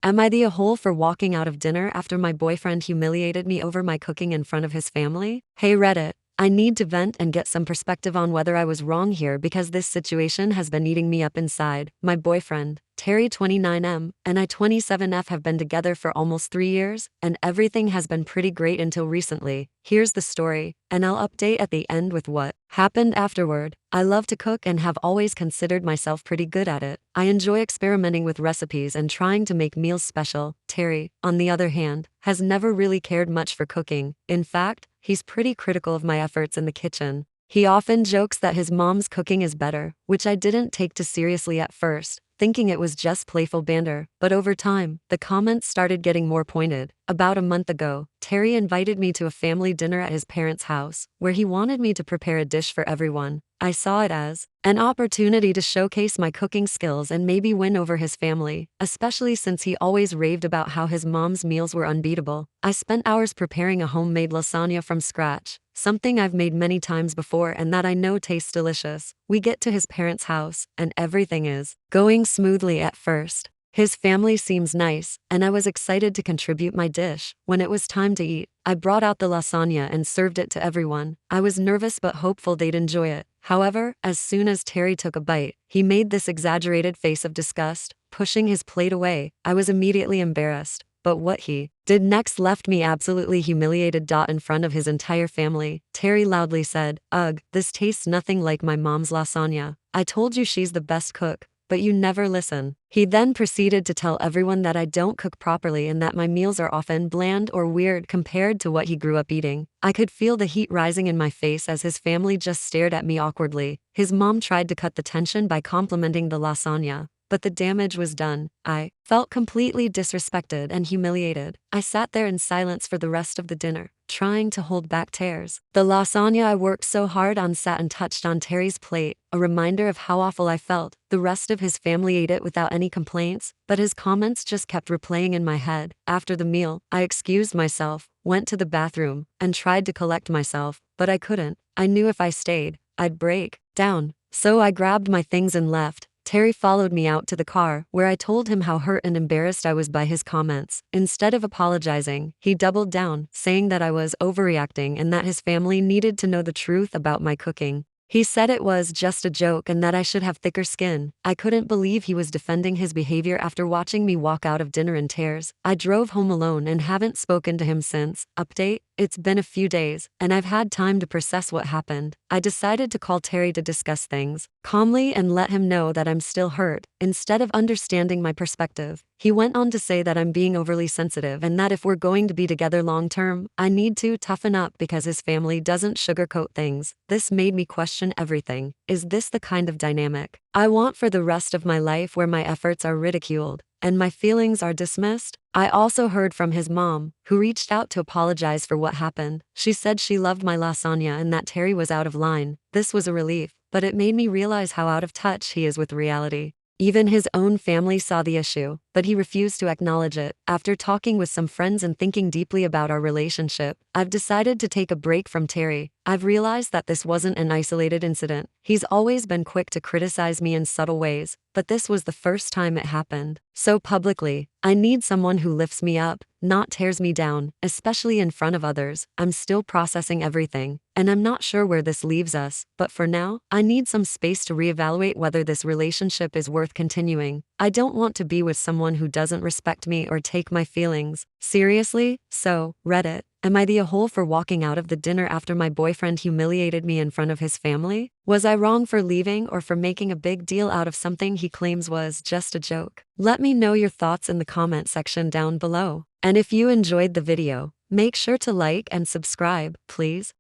Am I the a-hole for walking out of dinner after my boyfriend humiliated me over my cooking in front of his family? Hey Reddit, I need to vent and get some perspective on whether I was wrong here because this situation has been eating me up inside. My boyfriend, Terry 29M, and I 27F have been together for almost 3 years, and everything has been pretty great until recently. Here's the story, and I'll update at the end with what happened afterward. I love to cook and have always considered myself pretty good at it. I enjoy experimenting with recipes and trying to make meals special. Terry, on the other hand, has never really cared much for cooking. In fact, he's pretty critical of my efforts in the kitchen. He often jokes that his mom's cooking is better, which I didn't take too seriously at first, thinking it was just playful banter. But over time, the comments started getting more pointed. About a month ago, Terry invited me to a family dinner at his parents' house, where he wanted me to prepare a dish for everyone. I saw it as an opportunity to showcase my cooking skills and maybe win over his family, especially since he always raved about how his mom's meals were unbeatable. I spent hours preparing a homemade lasagna from scratch, something I've made many times before and that I know tastes delicious. We get to his parents' house, and everything is going smoothly at first. His family seems nice, and I was excited to contribute my dish. When it was time to eat, I brought out the lasagna and served it to everyone. I was nervous but hopeful they'd enjoy it. However, as soon as Terry took a bite, he made this exaggerated face of disgust, pushing his plate away. I was immediately embarrassed, but what he did next left me absolutely humiliated. In front of his entire family, Terry loudly said, "Ugh, this tastes nothing like my mom's lasagna. I told you she's the best cook, but you never listen." He then proceeded to tell everyone that I don't cook properly and that my meals are often bland or weird compared to what he grew up eating. I could feel the heat rising in my face as his family just stared at me awkwardly. His mom tried to cut the tension by complimenting the lasagna, but the damage was done. I felt completely disrespected and humiliated. I sat there in silence for the rest of the dinner, trying to hold back tears. The lasagna I worked so hard on sat untouched on Terry's plate, a reminder of how awful I felt. The rest of his family ate it without any complaints, but his comments just kept replaying in my head. After the meal, I excused myself, went to the bathroom, and tried to collect myself, but I couldn't. I knew if I stayed, I'd break down. So I grabbed my things and left. Terry followed me out to the car, where I told him how hurt and embarrassed I was by his comments. Instead of apologizing, he doubled down, saying that I was overreacting and that his family needed to know the truth about my cooking. He said it was just a joke and that I should have thicker skin. I couldn't believe he was defending his behavior after watching me walk out of dinner in tears. I drove home alone and haven't spoken to him since. Update: it's been a few days, and I've had time to process what happened. I decided to call Terry to discuss things calmly and let him know that I'm still hurt. Instead of understanding my perspective, he went on to say that I'm being overly sensitive and that if we're going to be together long term, I need to toughen up because his family doesn't sugarcoat things. This made me question everything. Is this the kind of dynamic I want for the rest of my life, where my efforts are ridiculed and my feelings are dismissed? I also heard from his mom, who reached out to apologize for what happened. She said she loved my lasagna and that Terry was out of line. This was a relief, but it made me realize how out of touch he is with reality. Even his own family saw the issue, but he refused to acknowledge it. After talking with some friends and thinking deeply about our relationship, I've decided to take a break from Terry. I've realized that this wasn't an isolated incident. He's always been quick to criticize me in subtle ways, but this was the first time it happened so publicly. I need someone who lifts me up, not tears me down, especially in front of others. I'm still processing everything, and I'm not sure where this leaves us, but for now, I need some space to reevaluate whether this relationship is worth continuing. I don't want to be with someone who doesn't respect me or take my feelings seriously. So, Reddit, am I the a-hole for walking out of the dinner after my boyfriend humiliated me in front of his family? Was I wrong for leaving or for making a big deal out of something he claims was just a joke? Let me know your thoughts in the comment section down below. And if you enjoyed the video, make sure to like and subscribe, please.